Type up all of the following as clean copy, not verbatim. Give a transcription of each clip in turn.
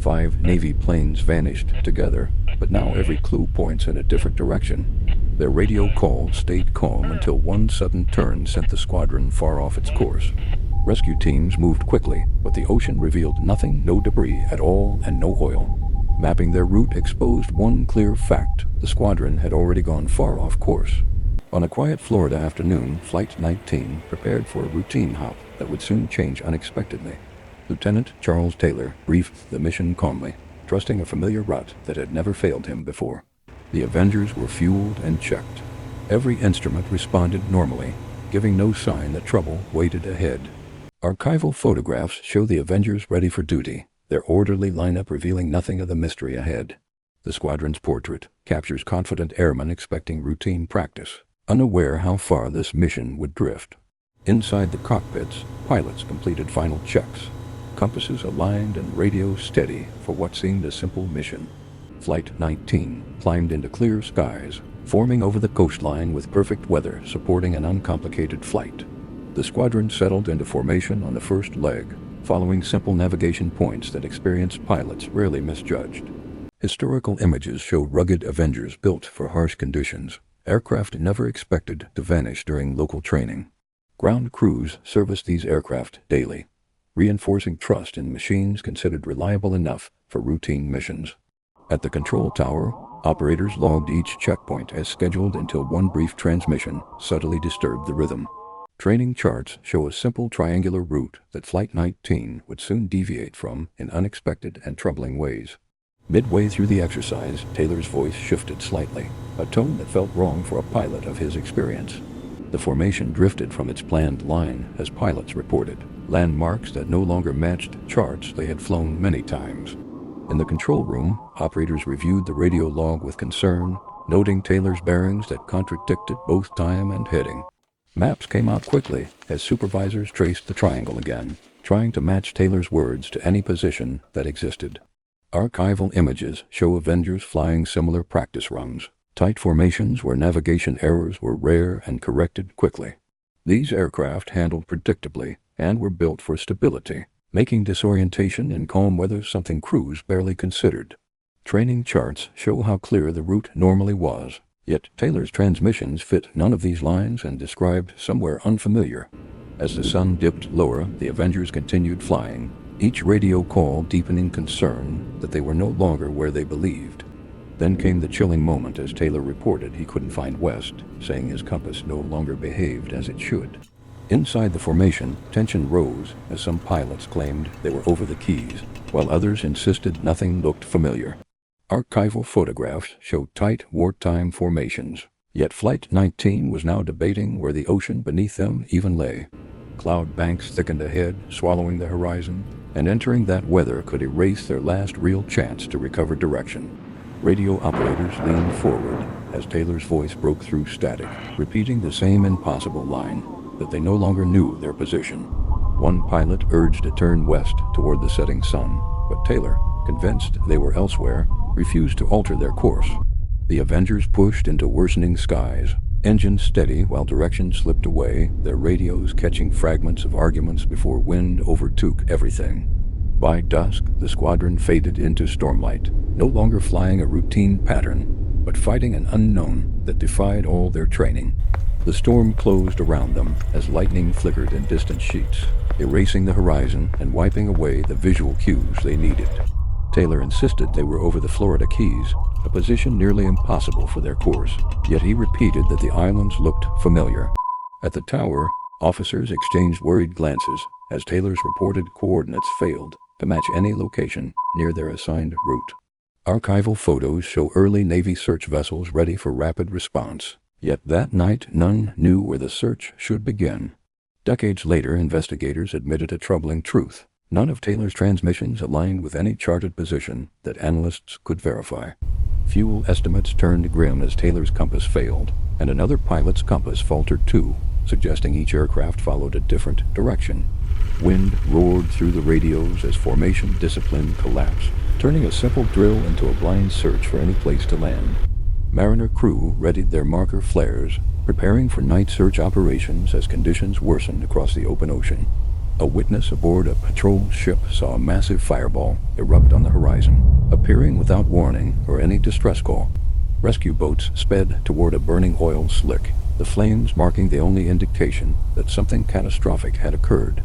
5 Navy planes vanished together, but now every clue points in a different direction. Their radio call stayed calm until one sudden turn sent the squadron far off its course. Rescue teams moved quickly, but the ocean revealed nothing, no debris at all, and no oil. Mapping their route exposed one clear fact: the squadron had already gone far off course. On a quiet Florida afternoon, Flight 19 prepared for a routine hop that would soon change unexpectedly. Lieutenant Charles Taylor briefed the mission calmly, trusting a familiar route that had never failed him before. The Avengers were fueled and checked. Every instrument responded normally, giving no sign that trouble waited ahead. Archival photographs show the Avengers ready for duty, their orderly lineup revealing nothing of the mystery ahead. The squadron's portrait captures confident airmen expecting routine practice, unaware how far this mission would drift. Inside the cockpits, pilots completed final checks, compasses aligned and radios steady for what seemed a simple mission. Flight 19 climbed into clear skies, forming over the coastline with perfect weather supporting an uncomplicated flight. The squadron settled into formation on the first leg, following simple navigation points that experienced pilots rarely misjudged. Historical images show rugged Avengers built for harsh conditions, aircraft never expected to vanish during local training. Ground crews serviced these aircraft daily, reinforcing trust in machines considered reliable enough for routine missions. At the control tower, operators logged each checkpoint as scheduled until one brief transmission subtly disturbed the rhythm. Training charts show a simple triangular route that Flight 19 would soon deviate from in unexpected and troubling ways. Midway through the exercise, Taylor's voice shifted slightly, a tone that felt wrong for a pilot of his experience. The formation drifted from its planned line as pilots reported, landmarks that no longer matched charts they had flown many times. In the control room, operators reviewed the radio log with concern, noting Taylor's bearings that contradicted both time and heading. Maps came out quickly as supervisors traced the triangle again, trying to match Taylor's words to any position that existed. Archival images show Avengers flying similar practice runs, tight formations where navigation errors were rare and corrected quickly. These aircraft handled predictably and were built for stability, making disorientation in calm weather something crews barely considered. Training charts show how clear the route normally was, yet Taylor's transmissions fit none of these lines and described somewhere unfamiliar. As the sun dipped lower, the Avengers continued flying, each radio call deepening concern that they were no longer where they believed. Then came the chilling moment as Taylor reported he couldn't find west, saying his compass no longer behaved as it should. Inside the formation, tension rose as some pilots claimed they were over the keys, while others insisted nothing looked familiar. Archival photographs show tight wartime formations, yet Flight 19 was now debating where the ocean beneath them even lay. Cloud banks thickened ahead, swallowing the horizon, and entering that weather could erase their last real chance to recover direction. Radio operators leaned forward as Taylor's voice broke through static, repeating the same impossible line, that they no longer knew their position. One pilot urged a turn west toward the setting sun, but Taylor, convinced they were elsewhere, refused to alter their course. The Avengers pushed into worsening skies, engines steady while direction slipped away, their radios catching fragments of arguments before wind overtook everything. By dusk, the squadron faded into stormlight, no longer flying a routine pattern, but fighting an unknown that defied all their training. The storm closed around them as lightning flickered in distant sheets, erasing the horizon and wiping away the visual cues they needed. Taylor insisted they were over the Florida Keys, a position nearly impossible for their course, yet he repeated that the islands looked familiar. At the tower, officers exchanged worried glances as Taylor's reported coordinates failed to match any location near their assigned route. Archival photos show early Navy search vessels ready for rapid response, yet that night none knew where the search should begin. Decades later, investigators admitted a troubling truth. None of Taylor's transmissions aligned with any charted position that analysts could verify. Fuel estimates turned grim as Taylor's compass failed, and another pilot's compass faltered too, suggesting each aircraft followed a different direction. Wind roared through the radios as formation discipline collapsed, turning a simple drill into a blind search for any place to land. Mariner crew readied their marker flares, preparing for night search operations as conditions worsened across the open ocean. A witness aboard a patrol ship saw a massive fireball erupt on the horizon, appearing without warning or any distress call. Rescue boats sped toward a burning oil slick, the flames marking the only indication that something catastrophic had occurred.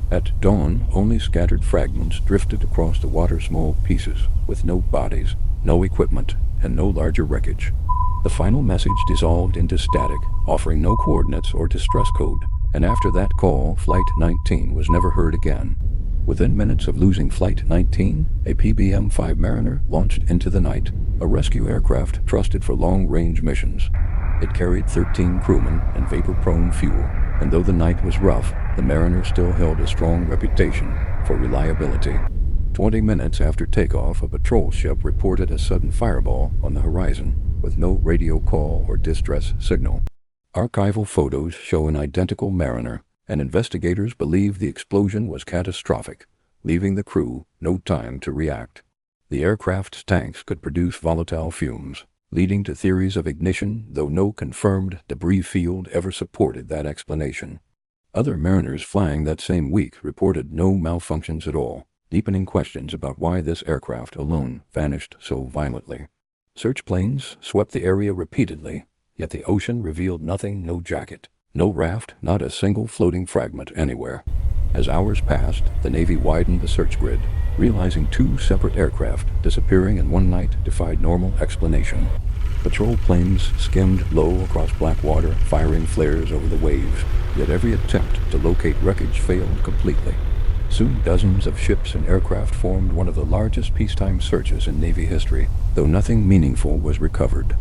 At dawn, only scattered fragments drifted across the water, small pieces, with no bodies, no equipment, and no larger wreckage. The final message dissolved into static, offering no coordinates or distress code, and after that call, Flight 19 was never heard again. Within minutes of losing Flight 19, a PBM-5 Mariner launched into the night, a rescue aircraft trusted for long-range missions. It carried 13 crewmen and vapor-prone fuel, and though the night was rough, the Mariner still held a strong reputation for reliability. 20 minutes after takeoff, a patrol ship reported a sudden fireball on the horizon, with no radio call or distress signal. Archival photos show an identical Mariner, and investigators believe the explosion was catastrophic, leaving the crew no time to react. The aircraft's tanks could produce volatile fumes, leading to theories of ignition, though no confirmed debris field ever supported that explanation. Other Mariners flying that same week reported no malfunctions at all, deepening questions about why this aircraft alone vanished so violently. Search planes swept the area repeatedly, yet the ocean revealed nothing, no jacket, no raft, not a single floating fragment anywhere. As hours passed, the Navy widened the search grid, realizing 2 separate aircraft disappearing in one night defied normal explanation. Patrol planes skimmed low across black water, firing flares over the waves, yet every attempt to locate wreckage failed completely. Soon dozens of ships and aircraft formed one of the largest peacetime searches in Navy history, though nothing meaningful was recovered.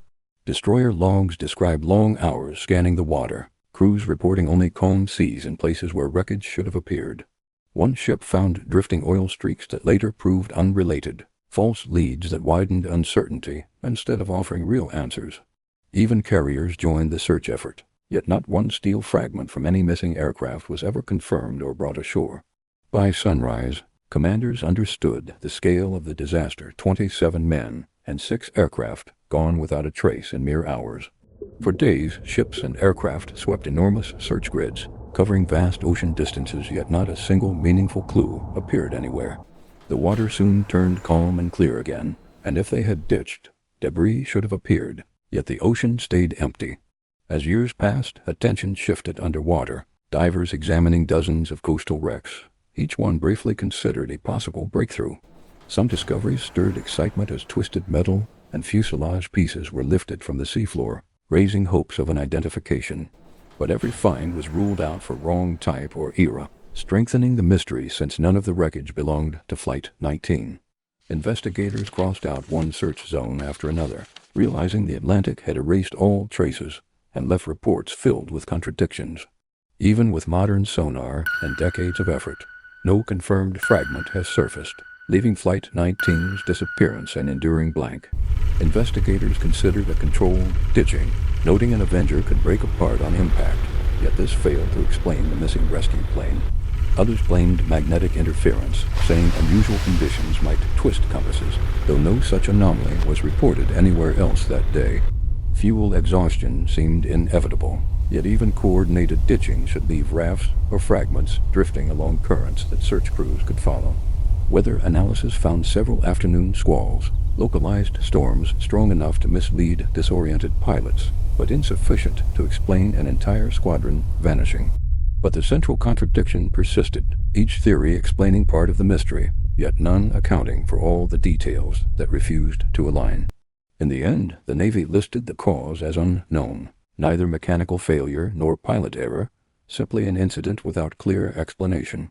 Destroyer logs describe long hours scanning the water, crews reporting only calm seas in places where wreckage should have appeared. One ship found drifting oil streaks that later proved unrelated, false leads that widened uncertainty instead of offering real answers. Even carriers joined the search effort, yet not one steel fragment from any missing aircraft was ever confirmed or brought ashore. By sunrise, commanders understood the scale of the disaster: 27 men and 6 aircraft gone without a trace in mere hours. For days, ships and aircraft swept enormous search grids, covering vast ocean distances, yet not a single meaningful clue appeared anywhere. The water soon turned calm and clear again, and if they had ditched, debris should have appeared, yet the ocean stayed empty. As years passed, attention shifted underwater, divers examining dozens of coastal wrecks, each one briefly considered a possible breakthrough. Some discoveries stirred excitement as twisted metal and fuselage pieces were lifted from the seafloor, raising hopes of an identification. But every find was ruled out for wrong type or era, strengthening the mystery since none of the wreckage belonged to Flight 19. Investigators crossed out one search zone after another, realizing the Atlantic had erased all traces and left reports filled with contradictions. Even with modern sonar and decades of effort, no confirmed fragment has surfaced, leaving Flight 19's disappearance an enduring blank. Investigators considered a controlled ditching, noting an Avenger could break apart on impact, yet this failed to explain the missing rescue plane. Others blamed magnetic interference, saying unusual conditions might twist compasses, though no such anomaly was reported anywhere else that day. Fuel exhaustion seemed inevitable, yet even coordinated ditching should leave rafts or fragments drifting along currents that search crews could follow. Weather analysis found several afternoon squalls, localized storms strong enough to mislead disoriented pilots, but insufficient to explain an entire squadron vanishing. But the central contradiction persisted, each theory explaining part of the mystery, yet none accounting for all the details that refused to align. In the end, the Navy listed the cause as unknown, neither mechanical failure nor pilot error, simply an incident without clear explanation.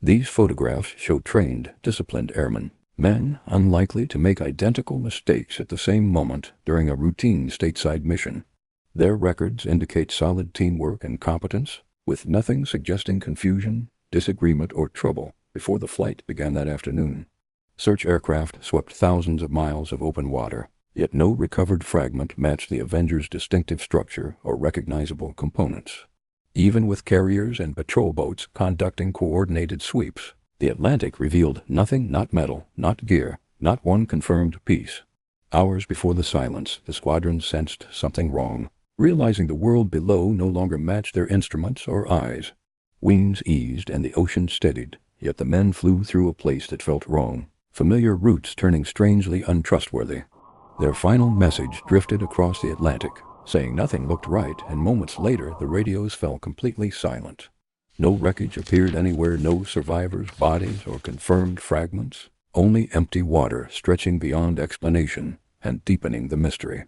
These photographs show trained, disciplined airmen, men unlikely to make identical mistakes at the same moment during a routine stateside mission. Their records indicate solid teamwork and competence, with nothing suggesting confusion, disagreement, or trouble before the flight began that afternoon. Search aircraft swept thousands of miles of open water, yet no recovered fragment matched the Avenger's distinctive structure or recognizable components. Even with carriers and patrol boats conducting coordinated sweeps, the Atlantic revealed nothing, not metal, not gear, not one confirmed piece. Hours before the silence, the squadron sensed something wrong, realizing the world below no longer matched their instruments or eyes. Winds eased and the ocean steadied, yet the men flew through a place that felt wrong, familiar routes turning strangely untrustworthy. Their final message drifted across the Atlantic, saying nothing looked right, and moments later the radios fell completely silent. No wreckage appeared anywhere, no survivors' bodies or confirmed fragments, only empty water stretching beyond explanation and deepening the mystery.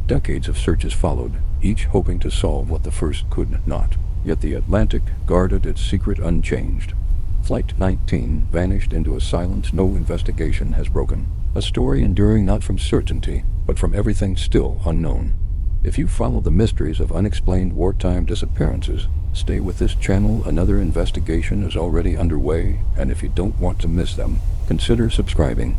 Decades of searches followed, each hoping to solve what the first could not. Yet the Atlantic guarded its secret unchanged. Flight 19 vanished into a silence no investigation has broken. A story enduring not from certainty, but from everything still unknown. If you follow the mysteries of unexplained wartime disappearances, stay with this channel. Another investigation is already underway, and if you don't want to miss them, consider subscribing.